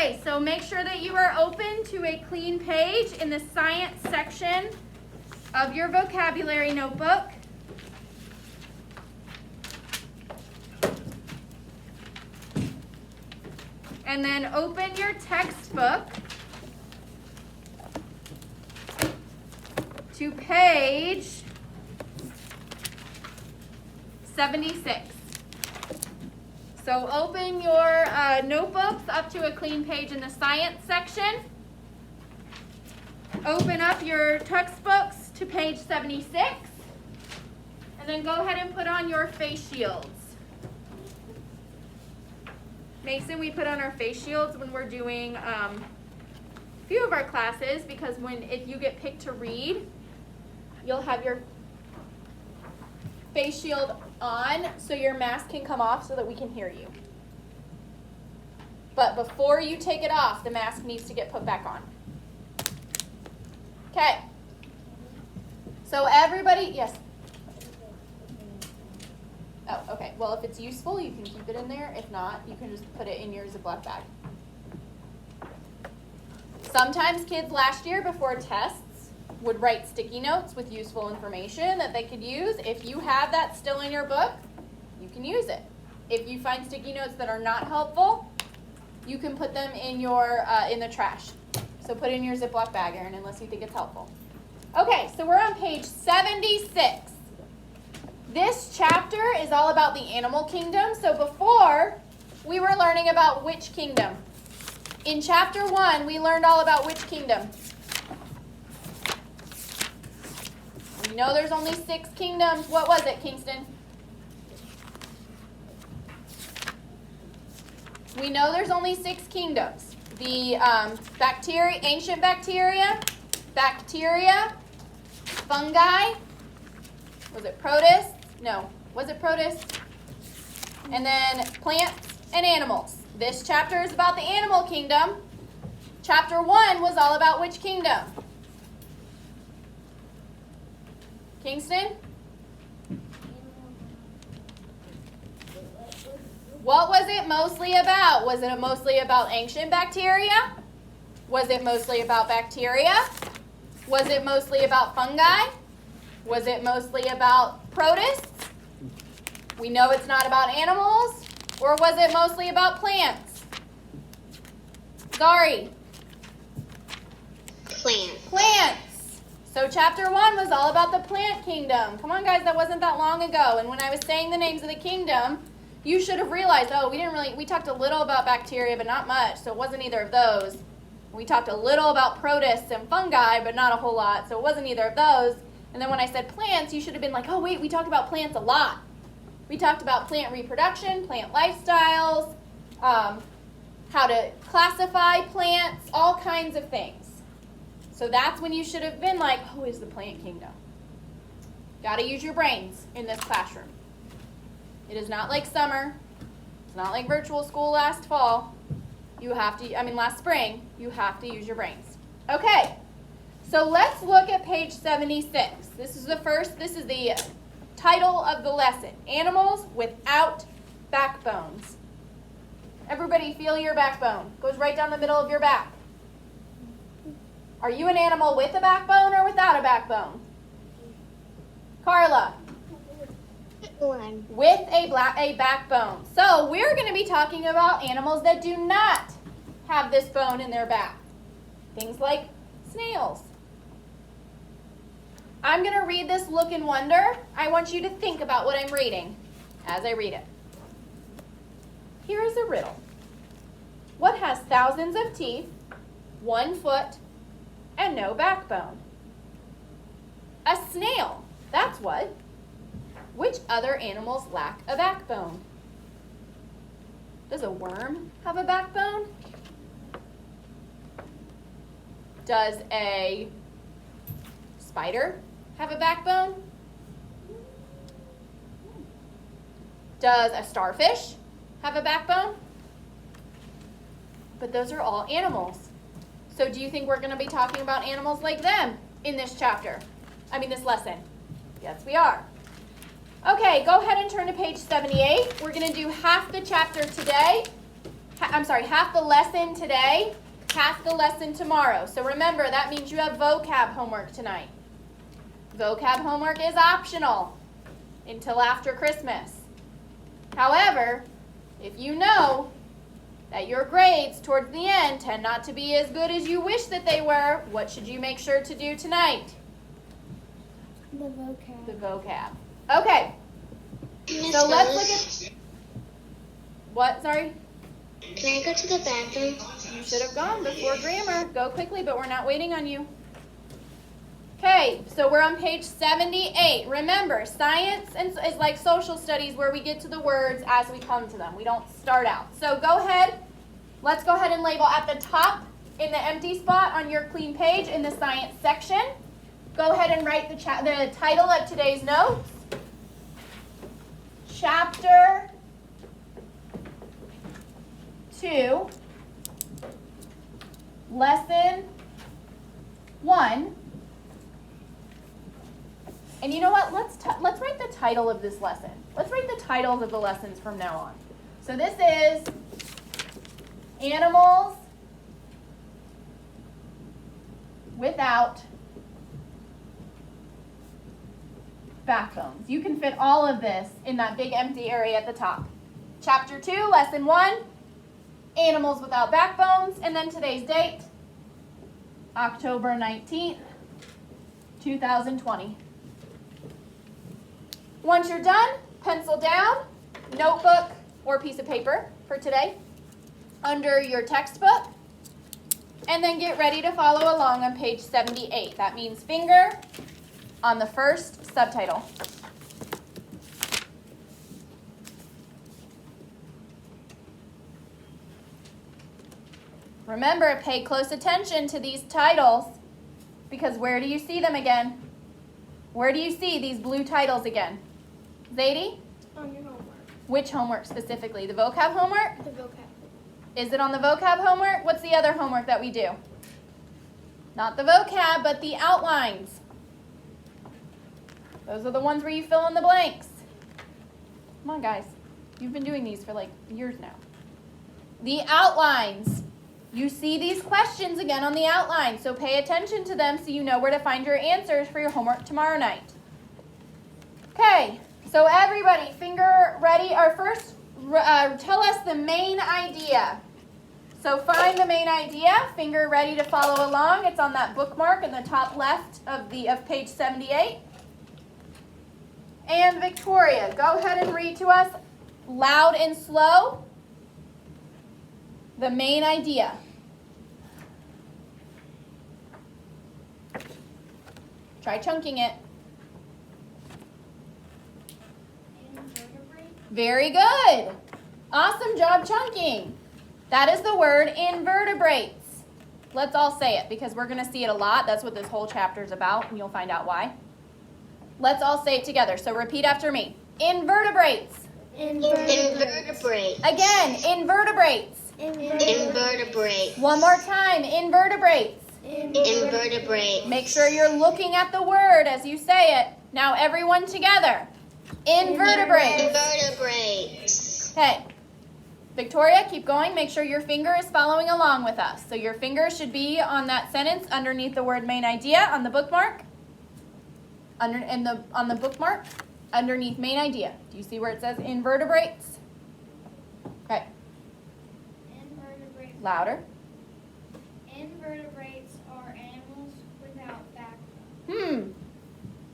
Okay, so make sure that you are open to a clean page in the science section of your vocabulary notebook. And then open your textbook to page 76. So open your notebooks up to a clean page in the science section. Open up your textbooks to page 76. And then go ahead and put on your face shields. Mason, we put on our face shields when we're doing a few of our classes, because if you get picked to read, you'll have your face shield on so your mask can come off so that we can hear you. But before you take it off, the mask needs to get put back on. Okay. So everybody, yes? Oh, okay. Well, if it's useful, you can keep it in there. If not, you can just put it in your Ziploc bag. Sometimes kids last year before tests would write sticky notes with useful information that they could use. If you have that still in your book, you can use it. If you find sticky notes that are not helpful, you can put them in your in the trash. So put it in your Ziploc bag, Erin, unless you think it's helpful. Okay, so we're on page 76. This chapter is all about the animal kingdom. So before, we were learning about which kingdom? In chapter 1, we learned all about which kingdom? We know there's only 6 kingdoms. What was it, Kingston? We know there's only 6 kingdoms. The ancient bacteria, fungi, was it protists? No. Was it protists? And then plants and animals. This chapter is about the animal kingdom. Chapter 1 was all about which kingdom? Kingston? What was it mostly about? Was it mostly about ancient bacteria? Was it mostly about bacteria? Was it mostly about fungi? Was it mostly about protists? We know it's not about animals. Or was it mostly about plants? Sorry. Plants. So chapter 1 was all about the plant kingdom. Come on, guys, that wasn't that long ago. And when I was saying the names of the kingdom, you should have realized, we talked a little about bacteria, but not much. So it wasn't either of those. We talked a little about protists and fungi, but not a whole lot. So it wasn't either of those. And then when I said plants, you should have been like, oh, wait, we talked about plants a lot. We talked about plant reproduction, plant lifestyles, how to classify plants, all kinds of things. So that's when you should have been like, who is the plant kingdom? Got to use your brains in this classroom. It is not like summer. It's not like virtual school last fall. Last spring. You have to use your brains. Okay. So let's look at page 76. This is the title of the lesson. Animals without backbones. Everybody feel your backbone. Goes right down the middle of your back. Are you an animal with a backbone or without a backbone? Carla? One. With a backbone. So we're going to be talking about animals that do not have this bone in their back. Things like snails. I'm going to read this look and wonder. I want you to think about what I'm reading as I read it. Here is a riddle. What has thousands of teeth, 1 foot, and no backbone? A snail. That's what. Which other animals lack a backbone? Does a worm have a backbone? Does a spider have a backbone? Does a starfish have a backbone? But those are all animals. So do you think we're going to be talking about animals like them in this this lesson? Yes, we are. Okay, go ahead and turn to page 78. We're going to do half the chapter today. half the lesson today, half the lesson tomorrow. So remember, that means you have vocab homework tonight. Vocab homework is optional until after Christmas. However, if you know that your grades towards the end tend not to be as good as you wish that they were, what should you make sure to do tonight? The vocab. The vocab. Okay, Miss so let's Rose, look at... What, sorry? Can I go to the bathroom? You should have gone before grammar. Go quickly, but we're not waiting on you. Okay, so we're on page 78. Remember, science is like social studies where we get to the words as we come to them. We don't start out. So go ahead. Let's go ahead and label at the top in the empty spot on your clean page in the science section. Go ahead and write the title of today's notes. Chapter 2, Lesson 1. And you know what? Let's write the title of this lesson. Let's write the titles of the lessons from now on. So this is Animals Without Backbones. You can fit all of this in that big empty area at the top. Chapter 2, Lesson 1, Animals Without Backbones, and then today's date, October 19th, 2020. Once you're done, pencil down, notebook or piece of paper for today under your textbook, and then get ready to follow along on page 78. That means finger on the first subtitle. Remember, pay close attention to these titles, because where do you see them again? Where do you see these blue titles again? Zadie? On your homework. Which homework specifically? The vocab homework? The vocab. Is it on the vocab homework? What's the other homework that we do? Not the vocab, but the outlines. Those are the ones where you fill in the blanks. Come on, guys. You've been doing these for like years now. The outlines. You see these questions again on the outline, so pay attention to them so you know where to find your answers for your homework tomorrow night. Okay, so everybody, finger ready. Or first, tell us the main idea. So find the main idea, finger ready to follow along. It's on that bookmark in the top left of page 78. And Victoria, go ahead and read to us loud and slow the main idea. Try chunking it. Very good. Awesome job chunking. That is the word invertebrates. Let's all say it because we're going to see it a lot. That's what this whole chapter is about, and you'll find out why. Let's all say it together. So repeat after me. Invertebrates. Invertebrate. Again, invertebrates. Invertebrate. One more time, invertebrates. Invertebrate. Make sure you're looking at the word as you say it. Now everyone together. Invertebrates. Invertebrates. Okay. Victoria, keep going. Make sure your finger is following along with us. So your finger should be on that sentence underneath the word main idea on the bookmark. On the bookmark, underneath main idea. Do you see where it says invertebrates? Okay. Invertebrates. Louder. Invertebrates are animals without backbone.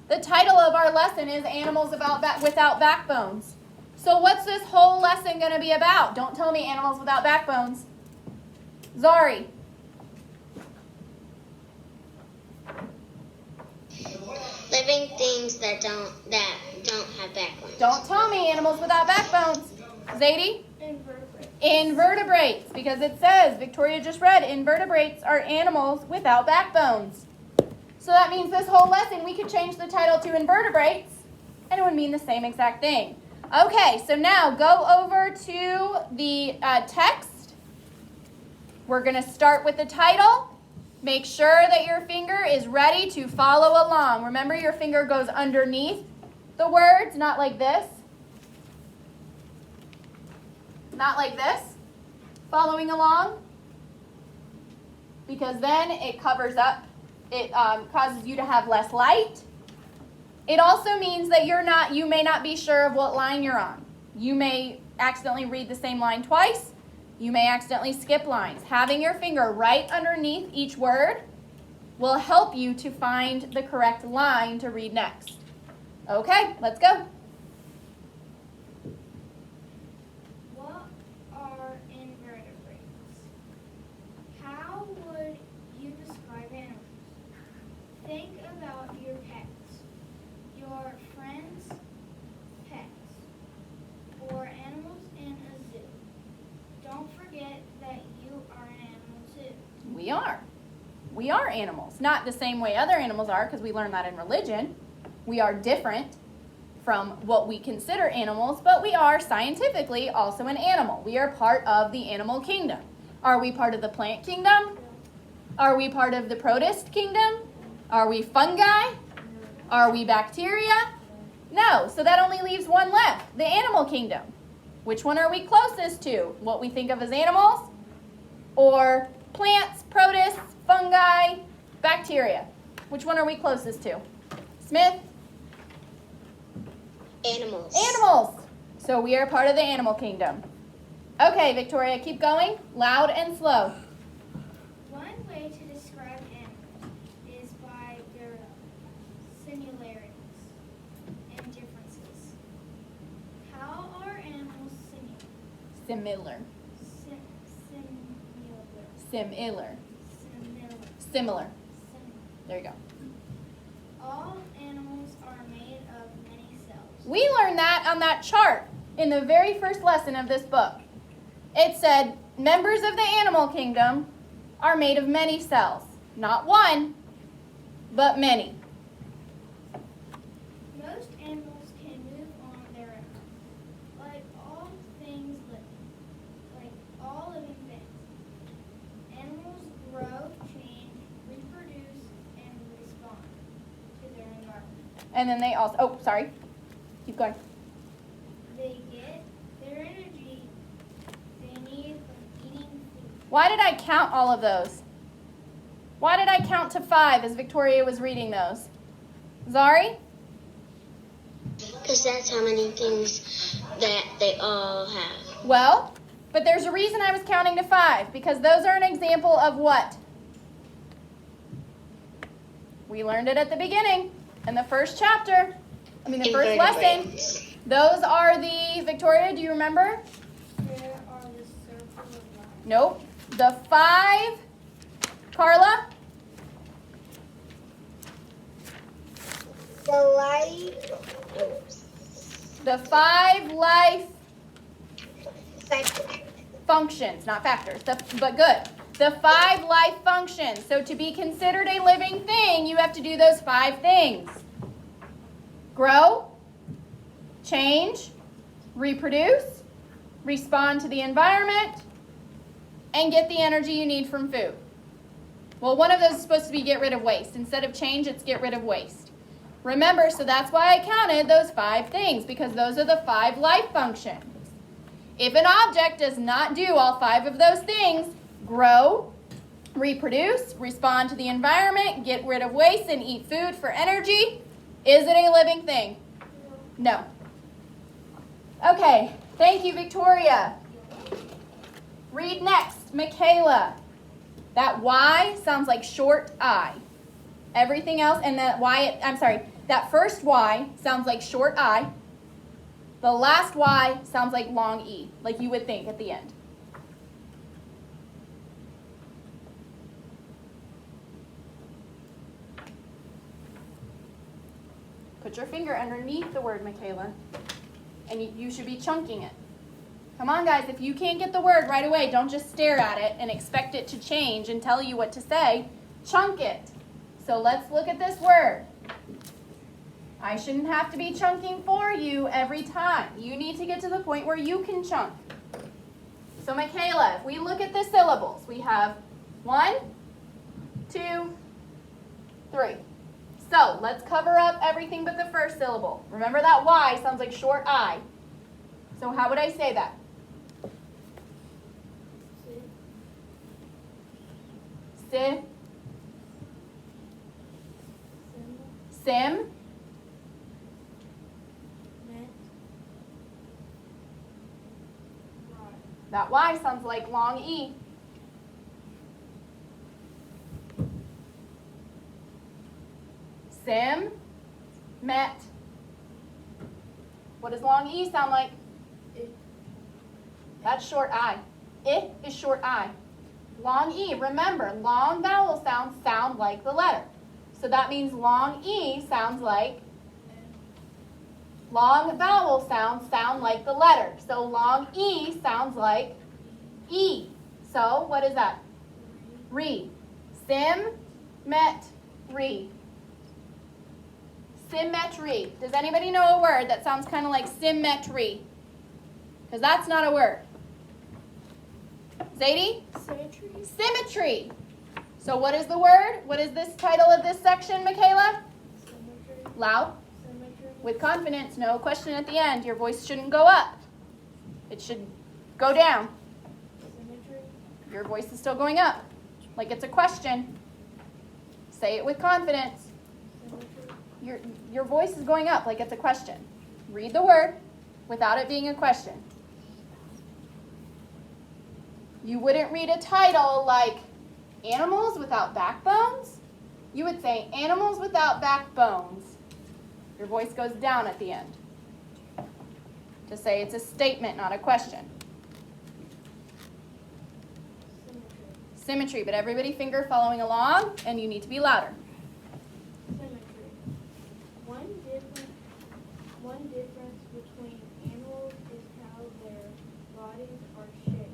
The title of our lesson is Animals Without Backbones. So what's this whole lesson going to be about? Don't tell me animals without backbones. Zari. Living things that don't have backbones. Don't tell me animals without backbones. Zadie? Invertebrates. Invertebrates, because it says, Victoria just read, invertebrates are animals without backbones. So that means this whole lesson, we could change the title to invertebrates, and it would mean the same exact thing. Okay, so now go over to the text. We're going to start with the title. Make sure that your finger is ready to follow along. Remember, your finger goes underneath the words, not like this. Not like this. Following along? Because then it covers up, it causes you to have less light. It also means that you may not be sure of what line you're on. You may accidentally read the same line twice. You may accidentally skip lines. Having your finger right underneath each word will help you to find the correct line to read next. Okay, let's go. What are invertebrates? How would you describe animals? Think about your pets, your friends' pets, or animals in a zoo. Don't forget that you are an animal too. We are. We are animals. Not the same way other animals are, because we learn that in religion. We are different from what we consider animals, but we are scientifically also an animal. We are part of the animal kingdom. Are we part of the plant kingdom? Are we part of the protist kingdom? Are we fungi? Are we bacteria? No, so that only leaves one left, the animal kingdom. Which one are we closest to? What we think of as animals? Or plants, protists, fungi, bacteria? Which one are we closest to? Smith? Animals. Animals. So we are part of the animal kingdom. Okay, Victoria, keep going. Loud and slow. One way to describe animals is by their similarities and differences. How are animals Similar. similar? Similar. There you go. All animals are made of many cells. We learned that on that chart in the very first lesson of this book. It said members of the animal kingdom are made of many cells. Not one, but many. Most animals can move on their own, like all things living, like all living things. Animals grow, change, reproduce, and respond to their environment. And then they also, keep going. They get their energy they need from eating food. Why did I count all of those? Why did I count to 5 as Victoria was reading those? Zari? Because that's how many things that they all have. Well, but there's a reason I was counting to 5, because those are an example of what? We learned it at the beginning, in the first chapter. The first lesson. Invertebrates. Those are the, Victoria, do you remember? There are the circle of life. Nope. The 5, Carla? The light. The 5 life functions, not factors, but good. The 5 life functions. So to be considered a living thing, you have to do those 5 things. Grow, change, reproduce, respond to the environment, and get the energy you need from food. Well, one of those is supposed to be get rid of waste. Instead of change, it's get rid of waste. Remember, so that's why I counted those 5 things, because those are the 5 life functions. If an object does not do all 5 of those things, grow, reproduce, respond to the environment, get rid of waste, and eat food for energy, is it a living thing? No. Okay, thank you, Victoria. Read next, Michaela. That Y sounds like short I. Everything else, and that that first Y sounds like short I. The last Y sounds like long E, like you would think at the end. Put your finger underneath the word, Michaela, and you should be chunking it. Come on, guys, if you can't get the word right away, don't just stare at it and expect it to change and tell you what to say. Chunk it. So let's look at this word. I shouldn't have to be chunking for you every time. You need to get to the point where you can chunk. So Michaela, if we look at the syllables, we have 1, 2, 3. So let's cover up everything but the first syllable. Remember that Y sounds like short I. So how would I say that? Sim. Sim. That Y sounds like long E. Sim. Met. What does long E sound like? That's short I. I is short I. Long E, remember, long vowel sounds sound like the letter. So that means long E sounds like, long vowel sounds sound like the letter. So long E sounds like E. So what is that? Re. Sim, met, re. Symmetry. Does anybody know a word that sounds kind of like symmetry? Because that's not a word. Zadie? Symmetry. Symmetry. So what is the word? What is this title of this section, Michaela? Symmetry. Loud. Symmetry. With confidence. No question at the end. Your voice shouldn't go up. It should go down. Symmetry. Your voice is still going up. Like it's a question. Say it with confidence. Symmetry. Your voice is going up like it's a question. Read the word without it being a question. You wouldn't read a title like Animals Without Backbones. You would say Animals Without Backbones. Your voice goes down at the end to say it's a statement, not a question. Symmetry, but everybody finger following along, and you need to be louder. Symmetry. One difference between animals is how their bodies are shaped.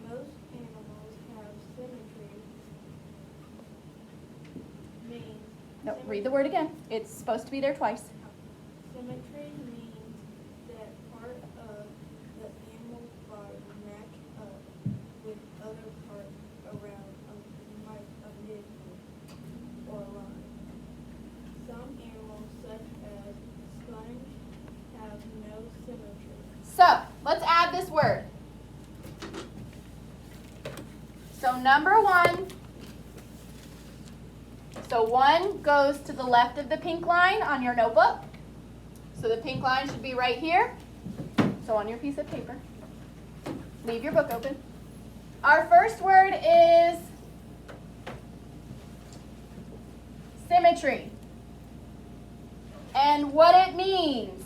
Most animals have symmetry. No, read the word again. It's supposed to be there twice. Symmetry means that part of the animal's body match up with other parts around a midpoint or line. Some animals, such as sponge, have no symmetry. So, let's add this word. So, number one. So, one goes to the left of the pink line on your notebook. So, the pink line should be right here. So, on your piece of paper. Leave your book open. Our first word is symmetry. And what it means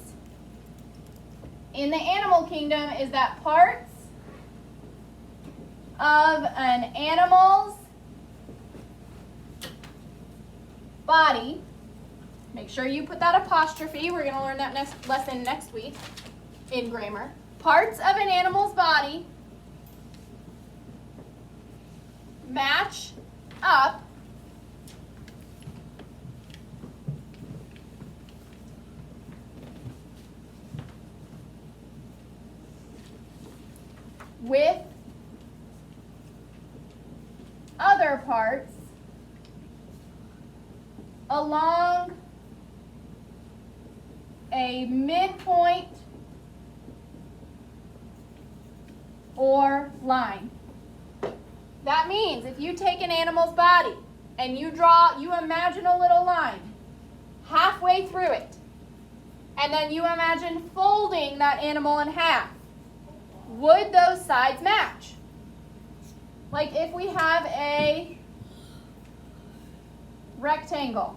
in the animal kingdom is that parts of an animal's body, make sure you put that apostrophe, we're going to learn that next lesson next week in grammar. Parts of an animal's body match up with other parts along a midpoint or line. That means if you take an animal's body and you imagine a little line halfway through it, and then you imagine folding that animal in half, would those sides match? Like if we have a rectangle,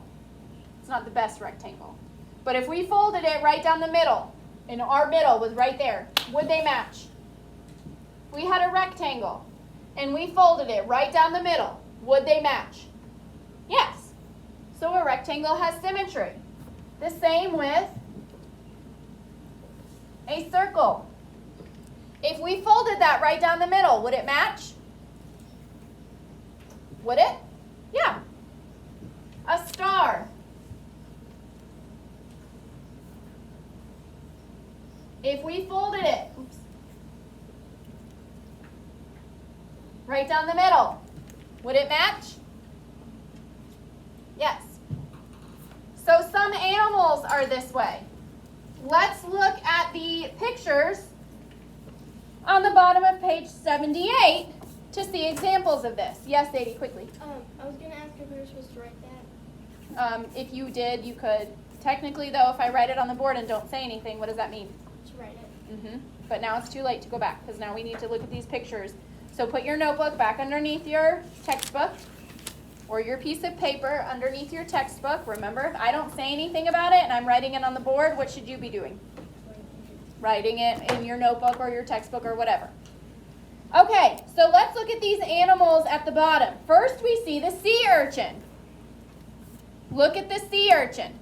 it's not the best rectangle, but if we folded it right down the middle, and our middle was right there, would they match? If we had a rectangle and we folded it right down the middle, would they match? Yes. So a rectangle has symmetry. The same with a circle. If we folded that right down the middle, would it match? Would it? Yeah. A star. If we folded it right down the middle, would it match? Yes. So some animals are this way. Let's look at the pictures on the bottom of page 78 to see examples of this. Yes, Sadie, quickly. I was gonna ask if we were supposed to write that. If you did, you could. Technically, though, if I write it on the board and don't say anything, what does that mean? To write it. But now it's too late to go back because now we need to look at these pictures. So put your notebook back underneath your textbook or your piece of paper underneath your textbook. Remember, if I don't say anything about it and I'm writing it on the board, what should you be doing? Writing it in your notebook or your textbook or whatever. Okay, so let's look at these animals at the bottom. First, we see the sea urchin. Look at the sea urchin.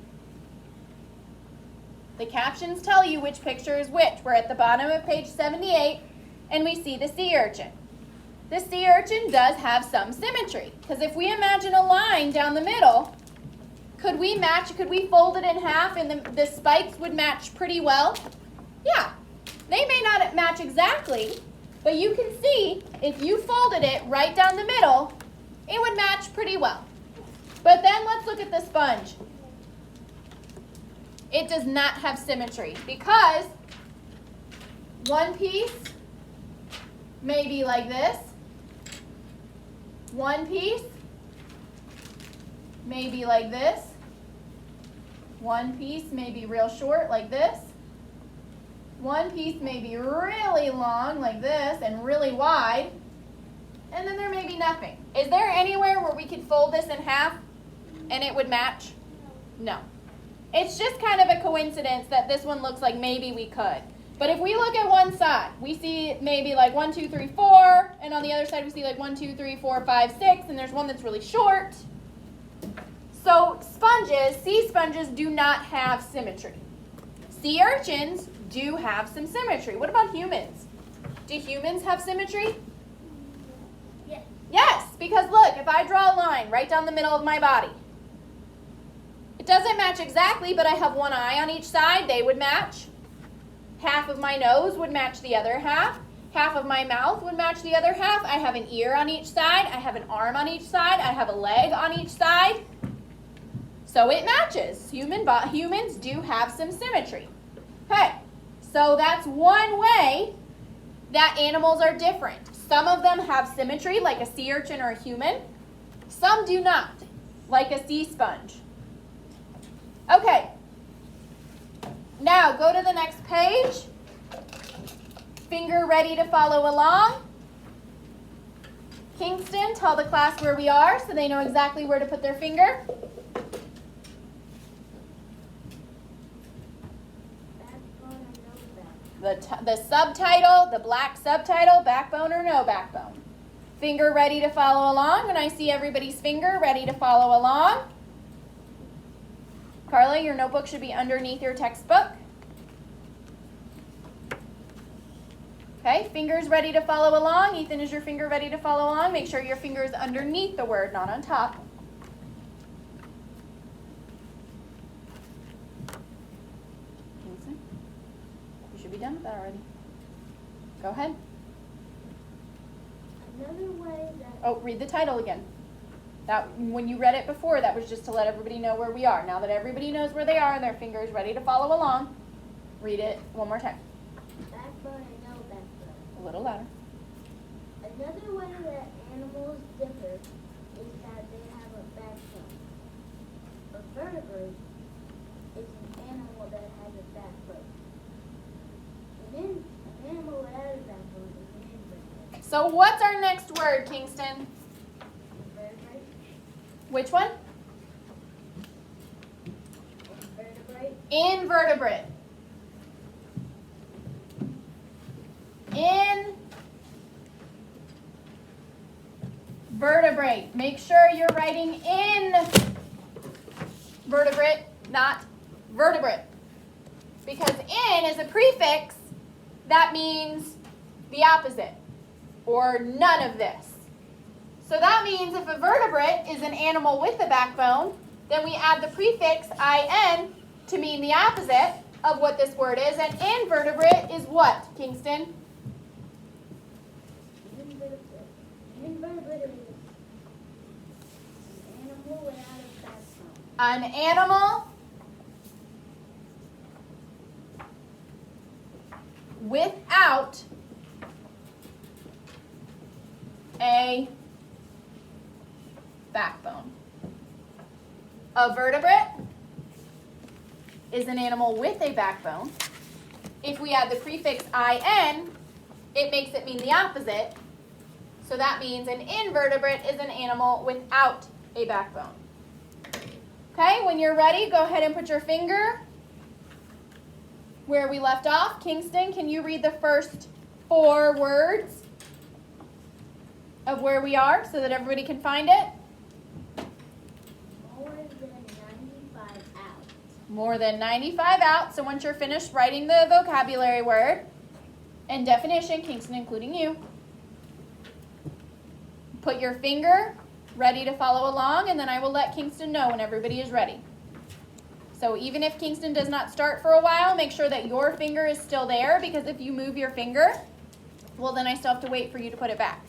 The captions tell you which picture is which. We're at the bottom of page 78, and we see the sea urchin. The sea urchin does have some symmetry, because if we imagine a line down the middle, could we fold it in half and the spikes would match pretty well? Yeah, they may not match exactly, but you can see if you folded it right down the middle, it would match pretty well. But then let's look at the sponge. It does not have symmetry because one piece may be like this. One piece may be like this. One piece may be real short like this. One piece may be really long like this and really wide. And then there may be nothing. Is there anywhere where we could fold this in half and it would match? No. It's just kind of a coincidence that this one looks like maybe we could. But if we look at one side, we see maybe like 1, 2, 3, 4, and on the other side we see like 1, 2, 3, 4, 5, 6, and there's one that's really short. So sea sponges do not have symmetry. Sea urchins do have some symmetry. What about humans? Do humans have symmetry? Yes. Yes, because look, if I draw a line right down the middle of my body, it doesn't match exactly, but I have one eye on each side. They would match. Half of my nose would match the other half. Half of my mouth would match the other half. I have an ear on each side. I have an arm on each side. I have a leg on each side. So it matches. Humans do have some symmetry. Okay, so that's one way that animals are different. Some of them have symmetry, like a sea urchin or a human. Some do not, like a sea sponge. Okay, now go to the next page. Finger ready to follow along. Kingston, tell the class where we are so they know exactly where to put their finger. The subtitle, the black subtitle, backbone or no backbone. Finger ready to follow along. When I see everybody's finger ready to follow along. Carla, your notebook should be underneath your textbook. Okay, fingers ready to follow along. Ethan, is your finger ready to follow along? Make sure your finger is underneath the word, not on top. Ethan, you should be done with that already. Go ahead. Another way that Oh, read the title again. When you read it before, that was just to let everybody know where we are. Now that everybody knows where they are and their finger is ready to follow along, read it one more time. backbone and no backbone. A little louder. Another way that animals differ is that they have a backbone. A vertebrate is an animal that has a backbone. An animal without a backbone is an invertebrate. So what's our next word, Kingston? Vertebrate. Which one? Vertebrate. Invertebrate. Invertebrate. Make sure you're writing in vertebrate, not vertebrate. Because in is a prefix that means the opposite, or none of this. So that means if a vertebrate is an animal with a backbone, then we add the prefix in to mean the opposite of what this word is. And invertebrate is what, Kingston? Invertebrate is an animal without a backbone. An animal without a backbone. A vertebrate is an animal with a backbone. If we add the prefix in, it makes it mean the opposite. So that means an invertebrate is an animal without a backbone. Okay, when you're ready, go ahead and put your finger where we left off. Kingston, can you read the first 4 words of where we are so that everybody can find it? More than 95 out. More than 95 out. So once you're finished writing the vocabulary word and definition, Kingston including you, put your finger ready to follow along, and then I will let Kingston know when everybody is ready. So even if Kingston does not start for a while, make sure that your finger is still there, because if you move your finger, well, then I still have to wait for you to put it back.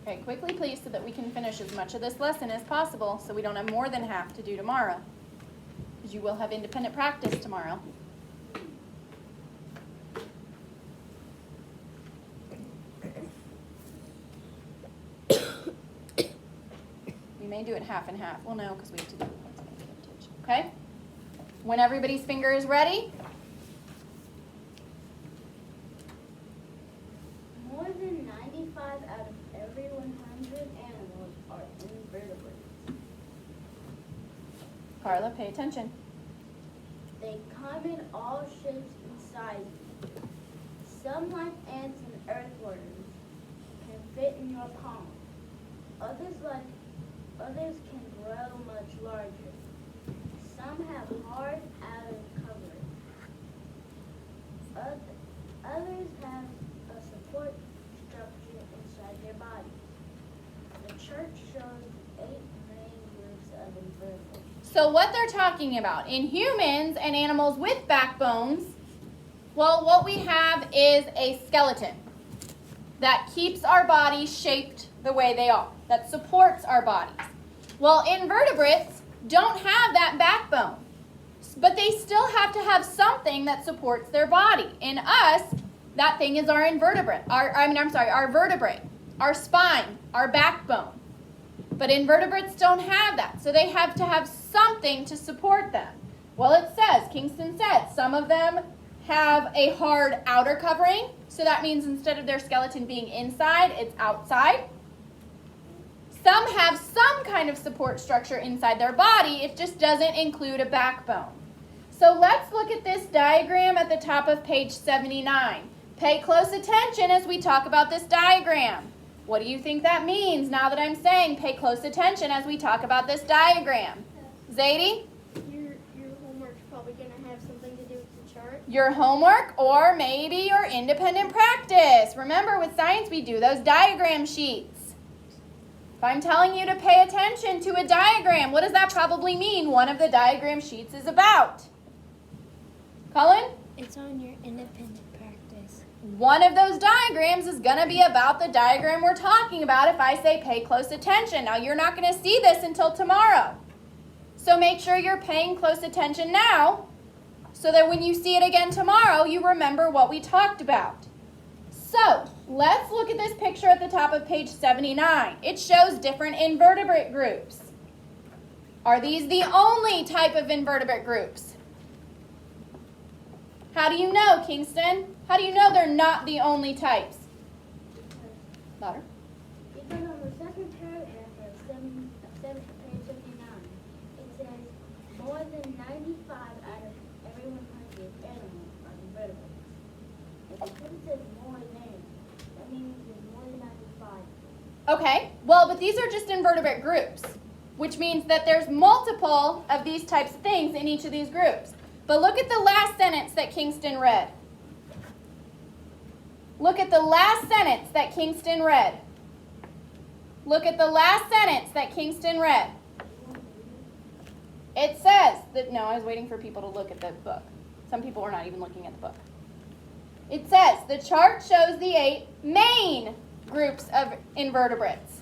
Okay, quickly please, so that we can finish as much of this lesson as possible, so we don't have more than half to do tomorrow, because you will have independent practice tomorrow. We may do it half and half. Well, no, because we have to do it. Okay? When everybody's finger is ready, More than 95 out of every 100 animals are invertebrates. Carla, pay attention. They come in all shapes and sizes. Some, like ants and earthworms, can fit in your palm. Others can grow much larger. Some have hard outer covering. Others have a support structure inside their body. The church shows 8 main groups of invertebrates. So what they're talking about, in humans and animals with backbones, well, what we have is a skeleton that keeps our bodies shaped the way they are, that supports our bodies. Well, invertebrates don't have that backbone, but they still have to have something that supports their body. In us, that thing is our invertebrate, our vertebrae, our spine, our backbone. But invertebrates don't have that, so they have to have something to support them. Well, it says, Kingston said, some of them have a hard outer covering, so that means instead of their skeleton being inside, it's outside. Some have some kind of support structure inside their body, it just doesn't include a backbone. So let's look at this diagram at the top of page 79. Pay close attention as we talk about this diagram. What do you think that means now that I'm saying pay close attention as we talk about this diagram? Zadie? Your homework's probably going to have something to do with the chart. Your homework or maybe your independent practice. Remember, with science we do those diagram sheets. If I'm telling you to pay attention to a diagram, what does that probably mean one of the diagram sheets is about? Colin? It's on your independent practice. One of those diagrams is going to be about the diagram we're talking about if I say pay close attention. Now, you're not going to see this until tomorrow. So make sure you're paying close attention now so that when you see it again tomorrow, you remember what we talked about. So, let's look at this picture at the top of page 79. It shows different invertebrate groups. Are these the only type of invertebrate groups? How do you know, Kingston? How do you know they're not the only types? Louder. Because on the second paragraph of page 79, it says more than 95 out of every 100 animals are invertebrates. If it says more than, that means there's more than 95. Okay, well, but these are just invertebrate groups, which means that there's multiple of these types of things in each of these groups. But look at the last sentence that Kingston read. Look at the last sentence that Kingston read. Look at the last sentence that Kingston read. It says that, no, I was waiting for people to look at the book. Some people are not even looking at the book. It says, the chart shows the 8 main groups of invertebrates.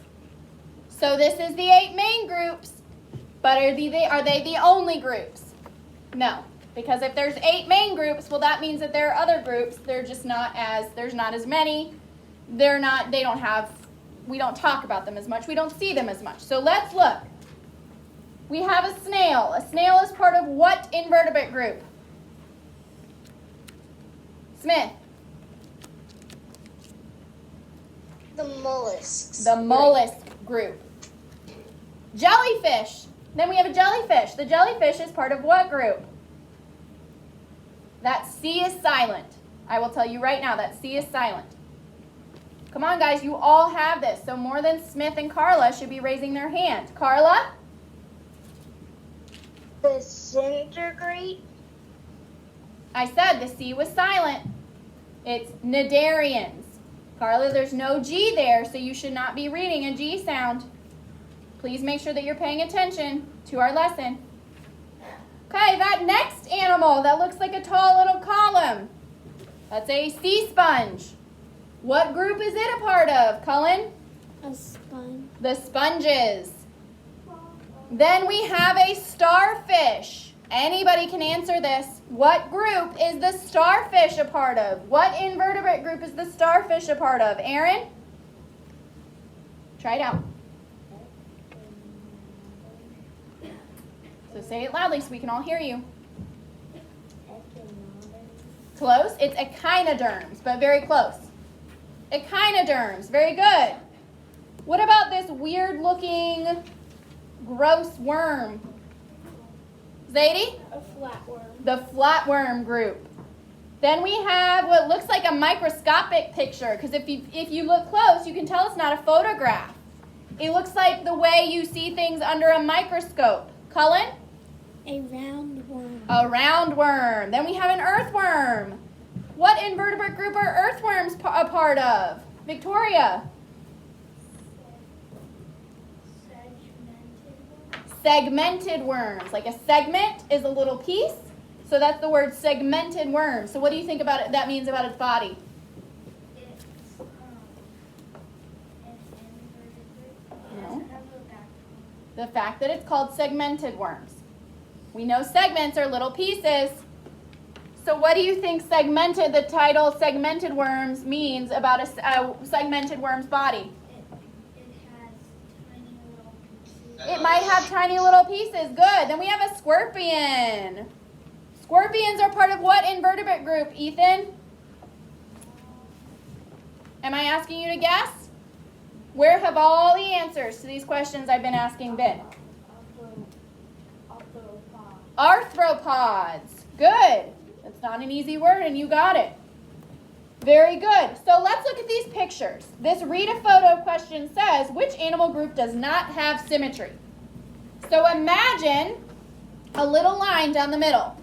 So this is the 8 main groups, but are they the only groups? No, because if there's 8 main groups, well, that means that there are other groups. There's not as many. We don't talk about them as much. We don't see them as much. So let's look. We have a snail. A snail is part of what invertebrate group? Smith. The mollusks. The mollusk group. Jellyfish. Then we have a jellyfish. The jellyfish is part of what group? That C is silent. I will tell you right now that C is silent. Come on, guys. You all have this. So more than Smith and Carla should be raising their hand. Carla? The centigrade. I said the C was silent. It's cnidarians. Carla, there's no G there, so you should not be reading a G sound. Please make sure that you're paying attention to our lesson. Okay, that next animal that looks like a tall little column, that's a sea sponge. What group is it a part of, Cullen? A sponge. The sponges. Then we have a starfish. Anybody can answer this. What group is the starfish a part of? What invertebrate group is the starfish a part of? Aaron? Try it out. So say it loudly so we can all hear you. Close. It's echinoderms, but very close. Echinoderms. Very good. What about this weird-looking, gross worm? Zadie? A flatworm. The flatworm group. Then we have what looks like a microscopic picture, because if you look close, you can tell it's not a photograph. It looks like the way you see things under a microscope. Cullen? A roundworm. A roundworm. Then we have an earthworm. What invertebrate group are earthworms a part of? Victoria? Segmented worms. Like a segment is a little piece. So that's the word segmented worm. So what do you think about it? That means about its body? It's an invertebrate. No. Does it have a back? The fact that it's called segmented worms. We know segments are little pieces. So what do you think the title segmented worms means about a segmented worm's body? It has tiny little pieces. It might have tiny little pieces. Good. Then we have a scorpion. Scorpions are part of what invertebrate group, Ethan? Am I asking you to guess? Where have all the answers to these questions I've been asking been? Arthropods. Good. That's not an easy word, and you got it. Very good. So let's look at these pictures. This read a photo question says, which animal group does not have symmetry? So imagine a little line down the middle.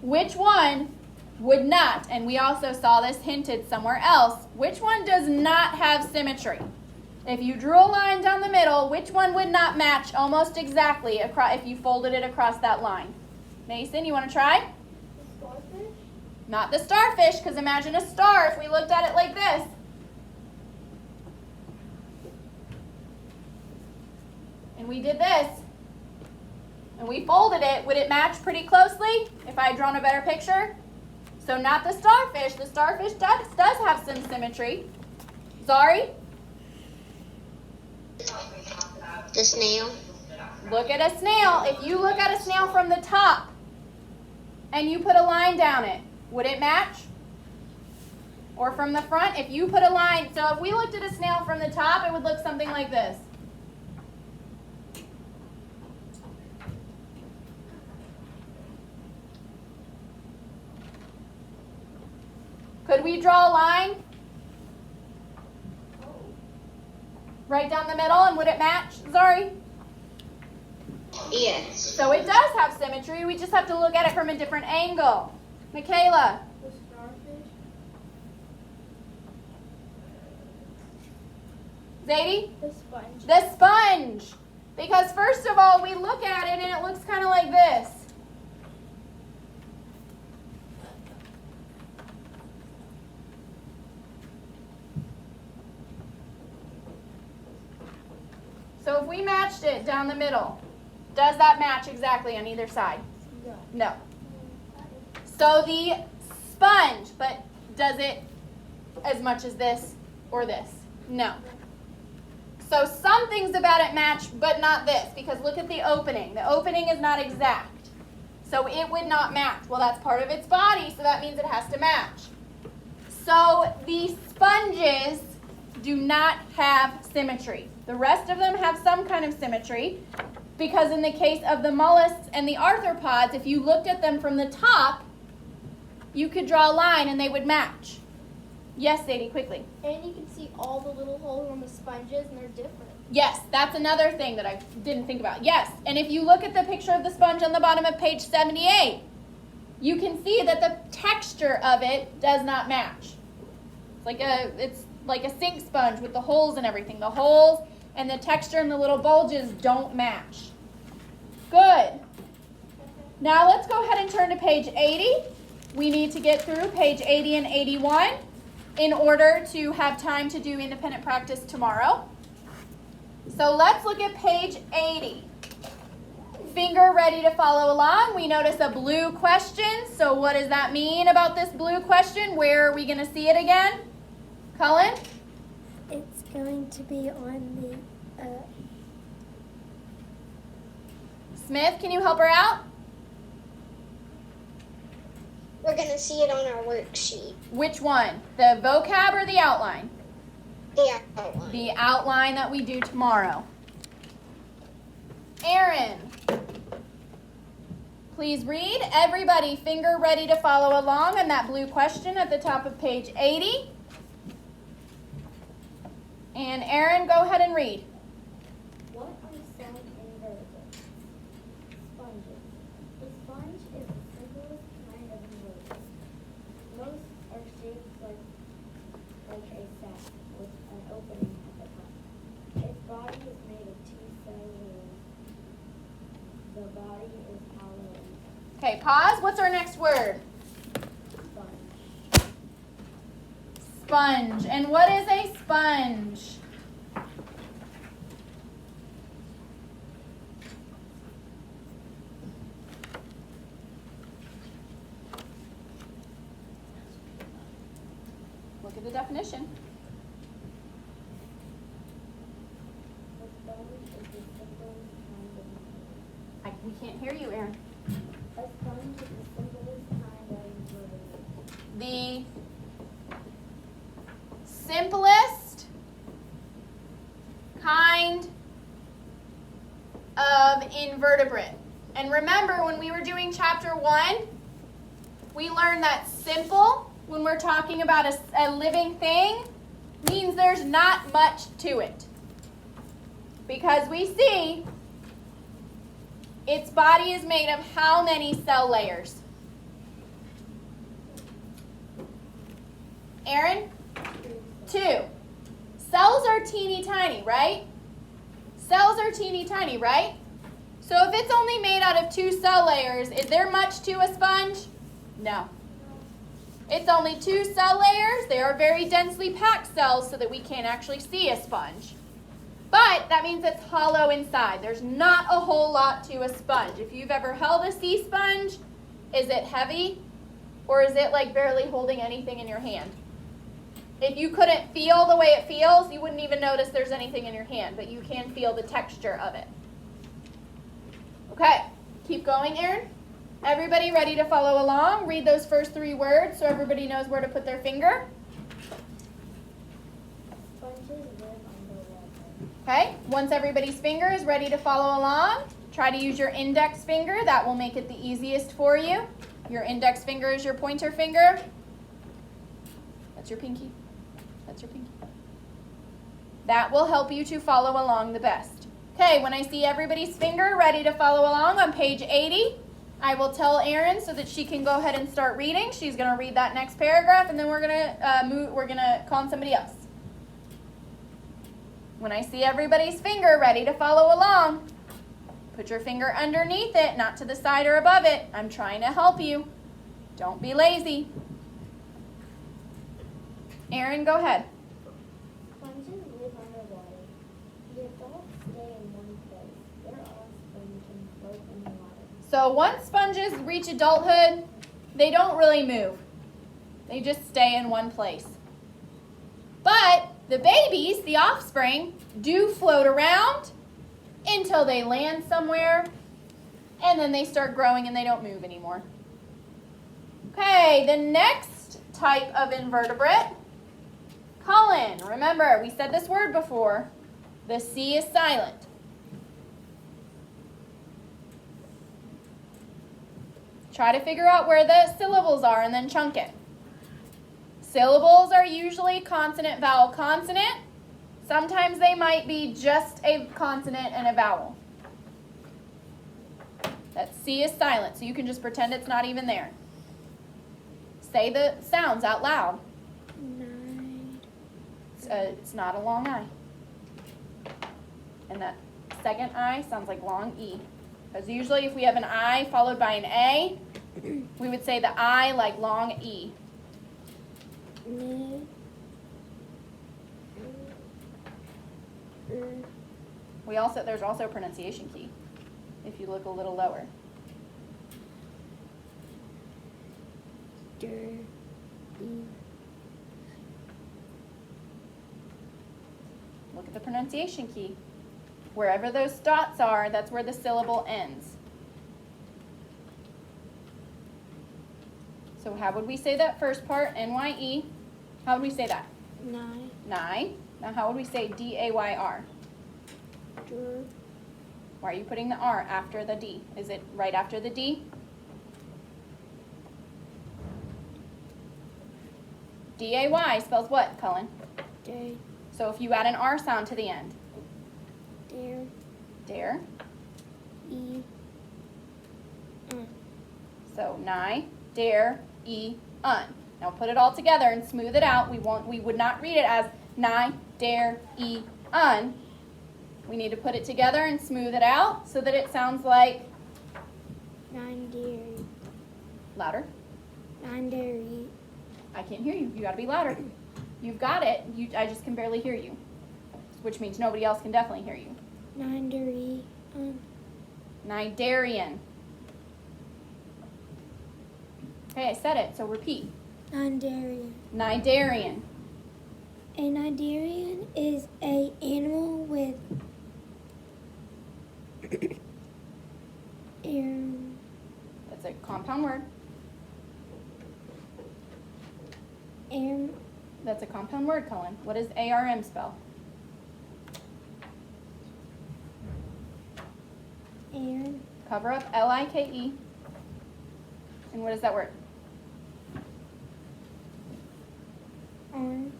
Which one would not, and we also saw this hinted somewhere else, which one does not have symmetry? If you drew a line down the middle, which one would not match almost exactly if you folded it across that line? Mason, you want to try? The starfish? Not the starfish, because imagine a star if we looked at it like this. And we did this. And we folded it. Would it match pretty closely if I had drawn a better picture? So not the starfish. The starfish does have some symmetry. Zari? The snail. Look at a snail. If you look at a snail from the top and you put a line down it, would it match? Or from the front, if you put a line, so if we looked at a snail from the top, it would look something like this. Could we draw a line right down the middle, and would it match, Zari? Yes. So it does have symmetry. We just have to look at it from a different angle. Michaela? The starfish? Zadie? The sponge. The sponge. Because first of all, we look at it and it looks kind of like this. So if we matched it down the middle, does that match exactly on either side? No. No. So the sponge, but does it as much as this or this? No. So some things about it match, but not this, because look at the opening. The opening is not exact. So it would not match. Well, that's part of its body, so that means it has to match. So the sponges do not have symmetry. The rest of them have some kind of symmetry, because in the case of the mollusks and the arthropods, if you looked at them from the top, you could draw a line and they would match. Yes, Sadie, quickly. And you can see all the little holes on the sponges, and they're different. Yes, that's another thing that I didn't think about. Yes, and if you look at the picture of the sponge on the bottom of page 78, you can see that the texture of it does not match. It's like a sink sponge with the holes and everything. The holes and the texture and the little bulges don't match. Good. Now let's go ahead and turn to page 80. We need to get through page 80 and 81 in order to have time to do independent practice tomorrow. So let's look at page 80. Finger ready to follow along. We notice a blue question. So what does that mean about this blue question? Where are we going to see it again? Cullen? It's going to be on the Smith, can you help her out? We're going to see it on our worksheet. Which one? The vocab or the outline? The outline. The outline that we do tomorrow. Aaron, please read. Everybody, finger ready to follow along on that blue question at the top of page 80. And Aaron, go ahead and read. What are some invertebrates? Sponges. The sponge is the simplest kind of invertebrate. Most are shaped like a sac with an opening at the top. Its body is made of two cells. The body is hollow inside. Okay, pause. What's our next word? Sponge. Sponge. And what is a sponge? Look at the definition. The sponge is the simplest kind of invertebrate. We can't hear you, Aaron. A sponge is the simplest kind of invertebrate. The simplest kind of invertebrate. And remember, when we were doing chapter 1, we learned that simple, when we're talking about a living thing, means there's not much to it. Because we see its body is made of how many cell layers? Aaron? 2. Cells are teeny tiny, right? Cells are teeny tiny, right? So if it's only made out of 2 cell layers, is there much to a sponge? No. It's only 2 cell layers. They are very densely packed cells so that we can't actually see a sponge. But that means it's hollow inside. There's not a whole lot to a sponge. If you've ever held a sea sponge, is it heavy? Or is it like barely holding anything in your hand? If you couldn't feel the way it feels, you wouldn't even notice there's anything in your hand, but you can feel the texture of it. Okay, keep going, Aaron. Everybody ready to follow along? Read those first 3 words so everybody knows where to put their finger. Sponges live underwater. Okay, once everybody's finger is ready to follow along, try to use your index finger. That will make it the easiest for you. Your index finger is your pointer finger. That's your pinky. That's your pinky. That will help you to follow along the best. Okay, when I see everybody's finger ready to follow along on page 80, I will tell Erin so that she can go ahead and start reading. She's going to read that next paragraph, and then we're going to call on somebody else. When I see everybody's finger ready to follow along, put your finger underneath it, not to the side or above it. I'm trying to help you. Don't be lazy. Aaron, go ahead. Sponges live underwater. The adults stay in one place. Their offspring can float in the water. So once sponges reach adulthood, they don't really move. They just stay in one place. But the babies, the offspring, do float around until they land somewhere, and then they start growing and they don't move anymore. Okay, the next type of invertebrate, Cullen. Remember, we said this word before. The C is silent. Try to figure out where the syllables are and then chunk it. Syllables are usually consonant, vowel, consonant. Sometimes they might be just a consonant and a vowel. That C is silent, so you can just pretend it's not even there. Say the sounds out loud. It's not a long I. And that second I sounds like long E. Because usually if we have an I followed by an A, we would say the I like long E. There's also a pronunciation key if you look a little lower. Look at the pronunciation key. Wherever those dots are, that's where the syllable ends. So how would we say that first part, N-Y-E? How would we say that? Nye. Now how would we say D-A-Y-R? Why are you putting the R after the D? Is it right after the D? D-A-Y spells what, Cullen? Day. So if you add an R sound to the end. Dare. Dare. E. So nigh, dare, e, un. Now put it all together and smooth it out. We would not read it as nigh, dare, e, un. We need to put it together and smooth it out so that it sounds like 9 dairy. louder. 9 dairy. I can't hear you. You got to be louder. You've got it. I just can barely hear you, which means nobody else can definitely hear you. 9 dairy. Nidarian. Okay, I said it, so repeat. 9 dairy. Nidarian. A Nidarian is a animal with That's a compound word. That's a compound word, Cullen. What does ARM spell? Cover up L-I-K-E. And what is that word? arm,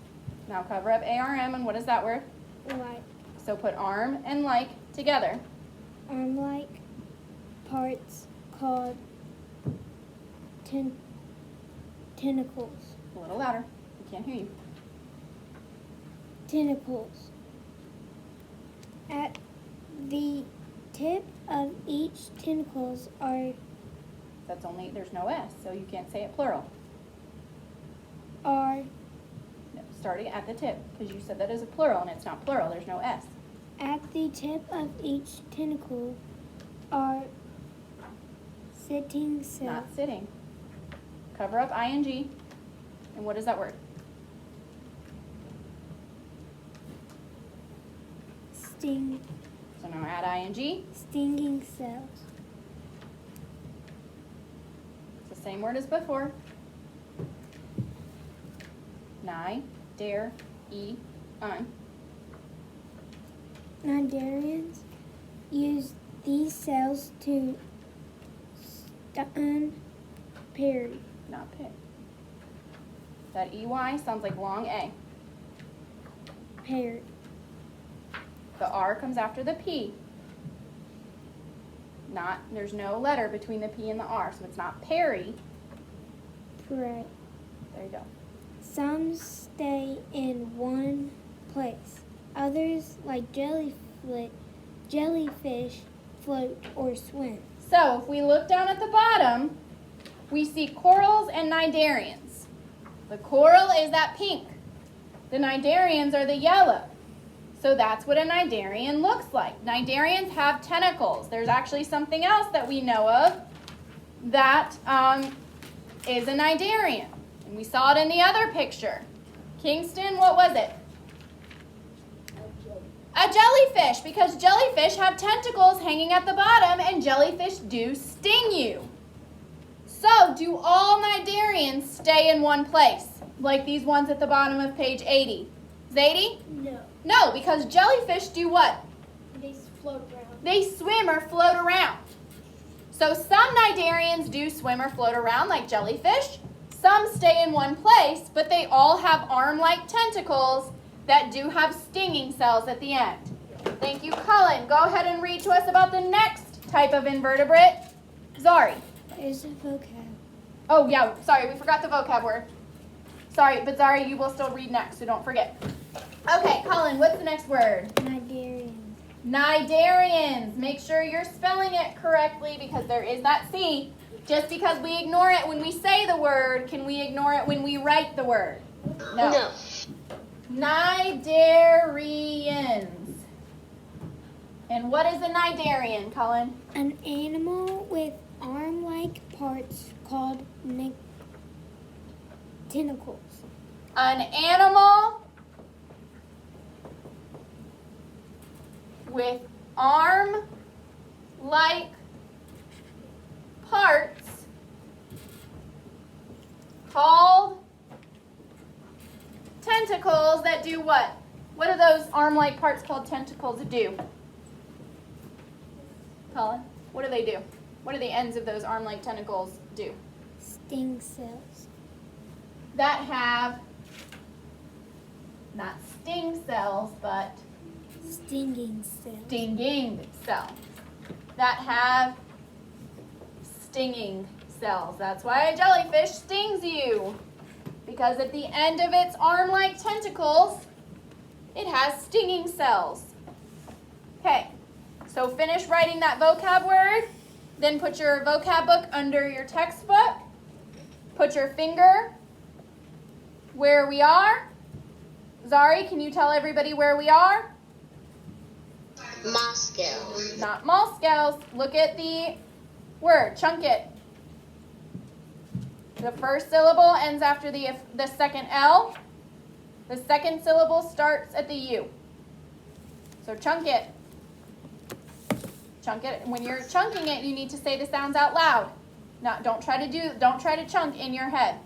Now cover up ARM, and what is that word? like So put arm and like together. arm-like parts called tentacles. A little louder. We can't hear you. Tentacles. At the tip of each tentacles There's no S, so you can't say it plural. are No, starting at the tip, because you said that is a plural, and it's not plural. There's no S. at the tip of each tentacle are sitting cells. Not sitting. Cover up ing. And what is that word? So now add ing. Stinging cells. It's the same word as before. Nigh, dare, e, un. Nidarians use these cells to stun prey. Not pick. That EY sounds like long A. Prey. The R comes after the P. There's no letter between the P and the R, so it's not Perry. Prey. There you go. Some stay in one place. Others, like jellyfish, float or swim. So if we look down at the bottom, we see corals and cnidarians. The coral is that pink. The cnidarians are the yellow. So that's what a cnidarian looks like. Cnidarians have tentacles. There's actually something else that we know of that is a cnidarian. And we saw it in the other picture. Kingston, what was it? A jellyfish, because jellyfish have tentacles hanging at the bottom and jellyfish do sting you. So, do all cnidarians stay in one place, like these ones at the bottom of page 80? Zadie? No. No, because jellyfish do what? They float around. They swim or float around. So some cnidarians do swim or float around like jellyfish. Some stay in one place, but they all have arm-like tentacles that do have stinging cells at the end. Thank you, Cullen. Go ahead and read to us about the next type of invertebrate. Zari. There's a vocab. Oh, yeah, sorry, we forgot the vocab word. Sorry, but Zari, you will still read next, so don't forget. Okay, Cullen, what's the next word? Cnidarians. Cnidarians. Make sure you're spelling it correctly because there is that C. Just because we ignore it when we say the word, can we ignore it when we write the word? No. Cnidarians. And what is a cnidarian, Cullen? An animal with arm-like parts called tentacles. An animal with arm-like parts called tentacles that do what? What do those arm-like parts called tentacles do? Colin, what do they do? What do the ends of those arm-like tentacles do? Sting cells. That have not sting cells, but Stinging cells. stinging cells. That have stinging cells. That's why a jellyfish stings you. Because at the end of its arm-like tentacles, it has stinging cells. Okay, so finish writing that vocab word. Then put your vocab book under your textbook. Put your finger where we are. Zari, can you tell everybody where we are? Moscow. Not Moscow. Look at the word. Chunk it. The first syllable ends after the second L. The second syllable starts at the U. So chunk it. Chunk it. When you're chunking it, you need to say the sounds out loud. Don't try to chunk in your head.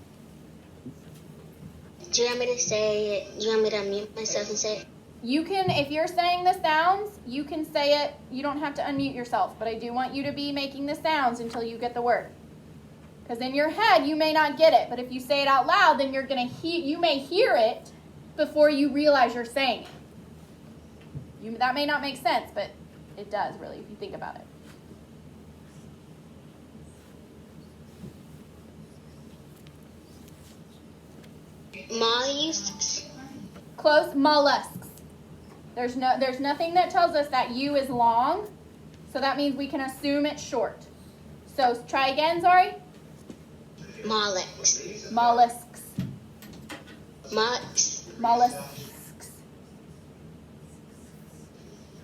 Do you want me to say it? Do you want me to unmute myself and say it? You can, if you're saying the sounds, you can say it. You don't have to unmute yourself, but I do want you to be making the sounds until you get the word. Because in your head, you may not get it, but if you say it out loud, then you may hear it before you realize you're saying it. That may not make sense, but it does really if you think about it. Mollusks. Close. Mollusks. There's nothing that tells us that U is long, so that means we can assume it's short. So try again, Zari. Mollusks. Mollusks. Mollusks. Mollusks.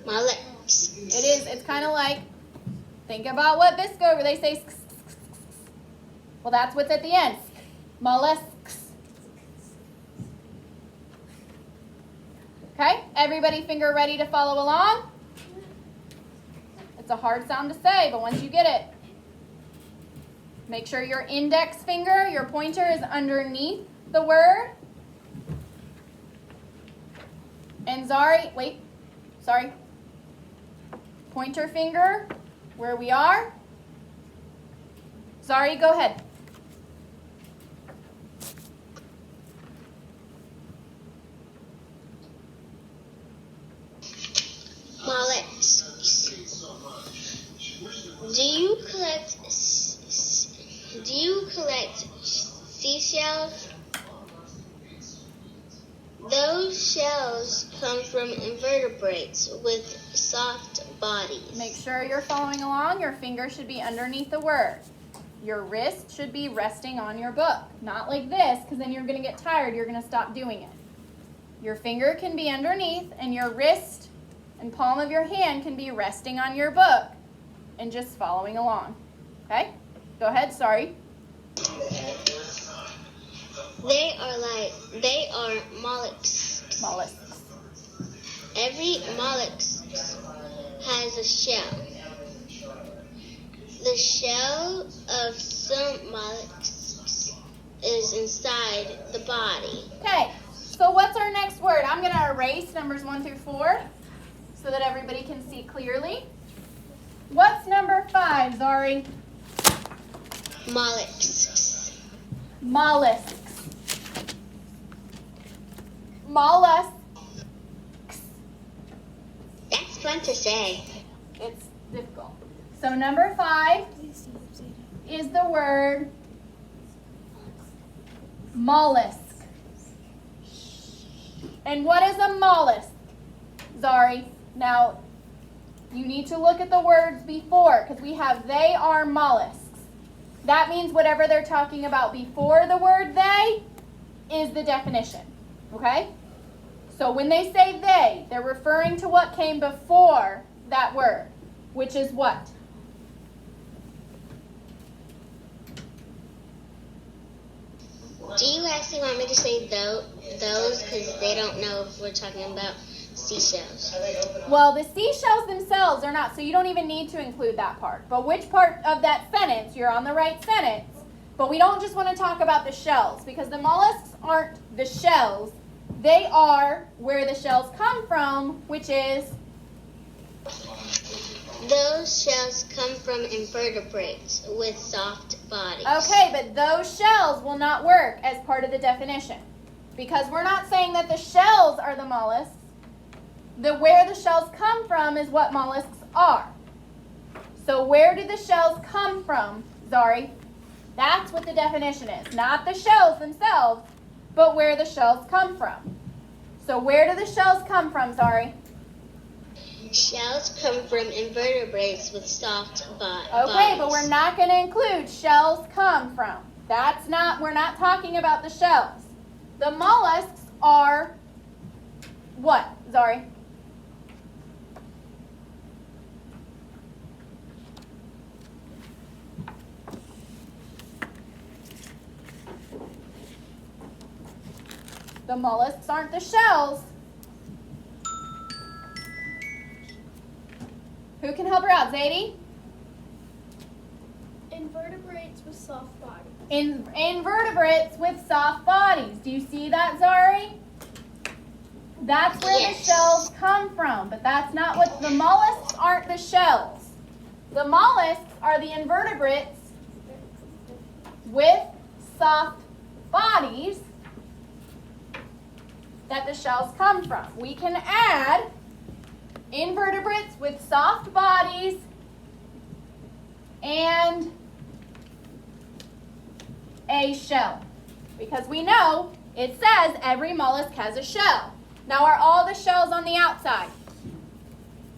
Mollusks. It's kind of like, think about what Bisco, they say, well, that's what's at the end. Mollusks. Okay, everybody finger ready to follow along? It's a hard sound to say, but once you get it, make sure your index finger, your pointer is underneath the word. And Zari, pointer finger, where we are. Zari, go ahead. Mollusks. Do you collect seashells? Those shells come from invertebrates with soft bodies. Make sure you're following along. Your finger should be underneath the word. Your wrist should be resting on your book. Not like this, because then you're going to get tired. You're going to stop doing it. Your finger can be underneath, and your wrist and palm of your hand can be resting on your book and just following along. Okay? Go ahead. Sorry. They are mollusks. Mollusks. Every mollusk has a shell. The shell of some mollusks is inside the body. Okay. So what's our next word? I'm going to erase numbers 1 through 4 so that everybody can see clearly. What's number 5, Zari? Mollusks. Mollusks. Mollusks. That's fun to say. It's difficult. So number 5 is the word mollusk. And what is a mollusk, Zari? Now, you need to look at the words before, because we have they are mollusks. That means whatever they're talking about before the word they is the definition. Okay? So when they say they, they're referring to what came before that word, which is what? Do you actually want me to say those? Because they don't know if we're talking about seashells. Well, the seashells themselves are not, so you don't even need to include that part. But which part of that sentence, you're on the right sentence, but we don't just want to talk about the shells, because the mollusks aren't the shells. They are where the shells come from, which is, Those shells come from invertebrates with soft bodies. okay, but those shells will not work as part of the definition, because we're not saying that the shells are the mollusks. Where the shells come from is what mollusks are. So where do the shells come from, Zari? That's what the definition is. Not the shells themselves, but where the shells come from. So where do the shells come from, Zari? Shells come from invertebrates with soft bodies. Okay, but we're not going to include shells come from. We're not talking about the shells. The mollusks are what, Zari? The mollusks aren't the shells. Who can help her out, Zadie? Invertebrates with soft bodies. Invertebrates with soft bodies. Do you see that, Zari? That's where Yes. the shells come from, but that's not what the mollusks aren't the shells. The mollusks are the invertebrates with soft bodies that the shells come from. We can add invertebrates with soft bodies and a shell, because we know it says every mollusk has a shell. Now, are all the shells on the outside?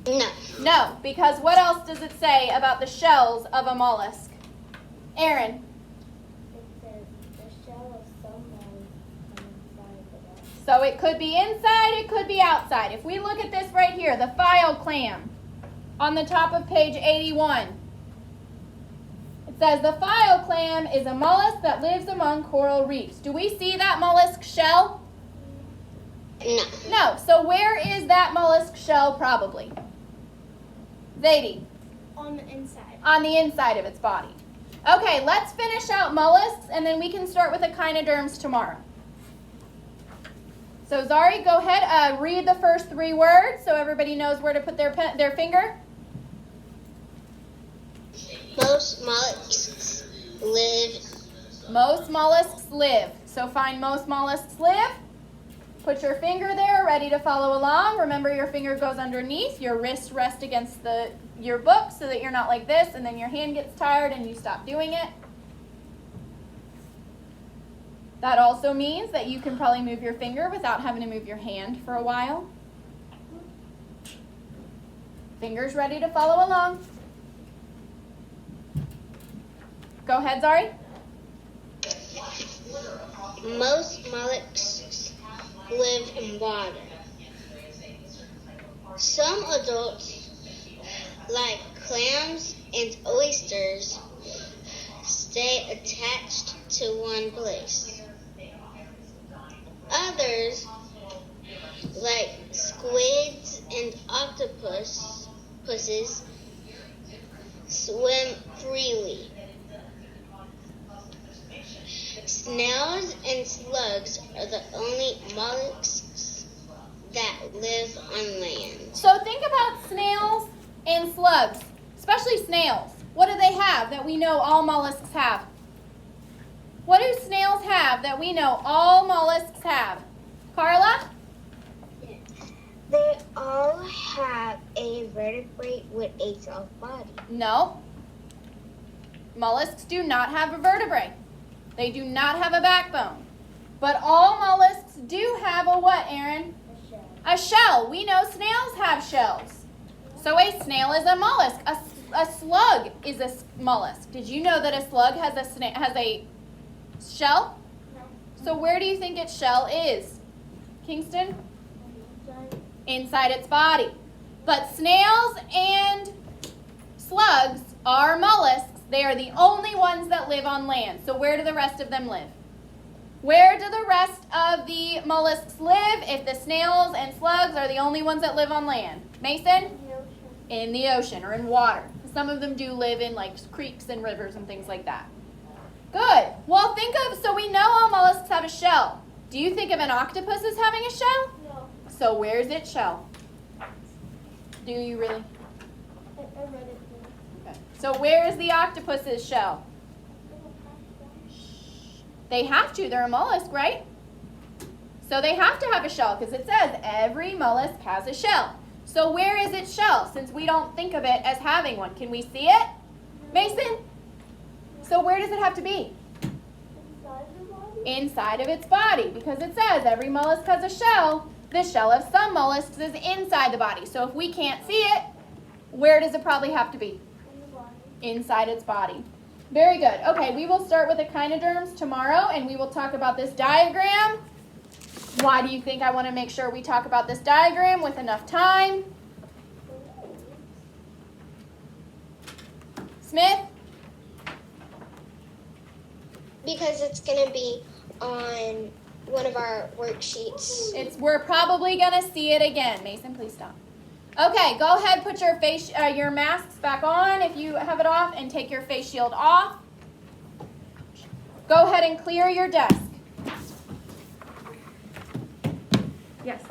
No. No, because what else does it say about the shells of a mollusk? Aaron. It says the shell of some mollusks come inside the body. So it could be inside, it could be outside. If we look at this right here, the file clam on the top of page 81. It says the file clam is a mollusk that lives among coral reefs. Do we see that mollusk shell? No. No. So where is that mollusk shell probably? Zadie. On the inside. On the inside of its body. Okay, let's finish out mollusks and then we can start with echinoderms tomorrow. So Zari, go ahead, read the first 3 words so everybody knows where to put their finger. Most mollusks live. Most mollusks live. So find most mollusks live. Put your finger there, ready to follow along. Remember, your finger goes underneath. Your wrist rests against your book so that you're not like this, and then your hand gets tired and you stop doing it. That also means that you can probably move your finger without having to move your hand for a while. Fingers ready to follow along. Go ahead, Zari. Most mollusks live in water. Some adults, like clams and oysters, stay attached to one place. Others, like squids and octopuses, swim freely. Snails and slugs are the only mollusks that live on land. So think about snails and slugs, especially snails. What do they have that we know all mollusks have? What do snails have that we know all mollusks have? Carla? They all have a vertebrate with a soft body. No. Mollusks do not have a vertebrae. They do not have a backbone. But all mollusks do have a what, Aaron? A shell. A shell. We know snails have shells. So a snail is a mollusk. A slug is a mollusk. Did you know that a slug has a shell? No. So where do you think its shell is? Kingston? Inside. Inside its body. But snails and slugs are mollusks. They are the only ones that live on land. So where do the rest of them live? Where do the rest of the mollusks live if the snails and slugs are the only ones that live on land? Mason? In the ocean. In the ocean or in water. Some of them do live in like creeks and rivers and things like that. Good. Well, so we know all mollusks have a shell. Do you think of an octopus as having a shell? No. So where's its shell? Do you really? I read it. Okay. So where is the octopus's shell? They have to. They're a mollusk, right? So they have to have a shell because it says every mollusk has a shell. So where is its shell since we don't think of it as having one? Can we see it? Mason? So where does it have to be? Inside the body? Inside of its body because it says every mollusk has a shell. The shell of some mollusks is inside the body. So if we can't see it, where does it probably have to be? In the body. Inside its body. Very good. Okay, we will start with echinoderms tomorrow, and we will talk about this diagram. Why do you think I want to make sure we talk about this diagram with enough time? Smith? Because it's going to be on one of our worksheets. We're probably going to see it again. Mason, please stop. Okay, go ahead, put your masks back on if you have it off, and take your face shield off. Go ahead and clear your desk. Yes.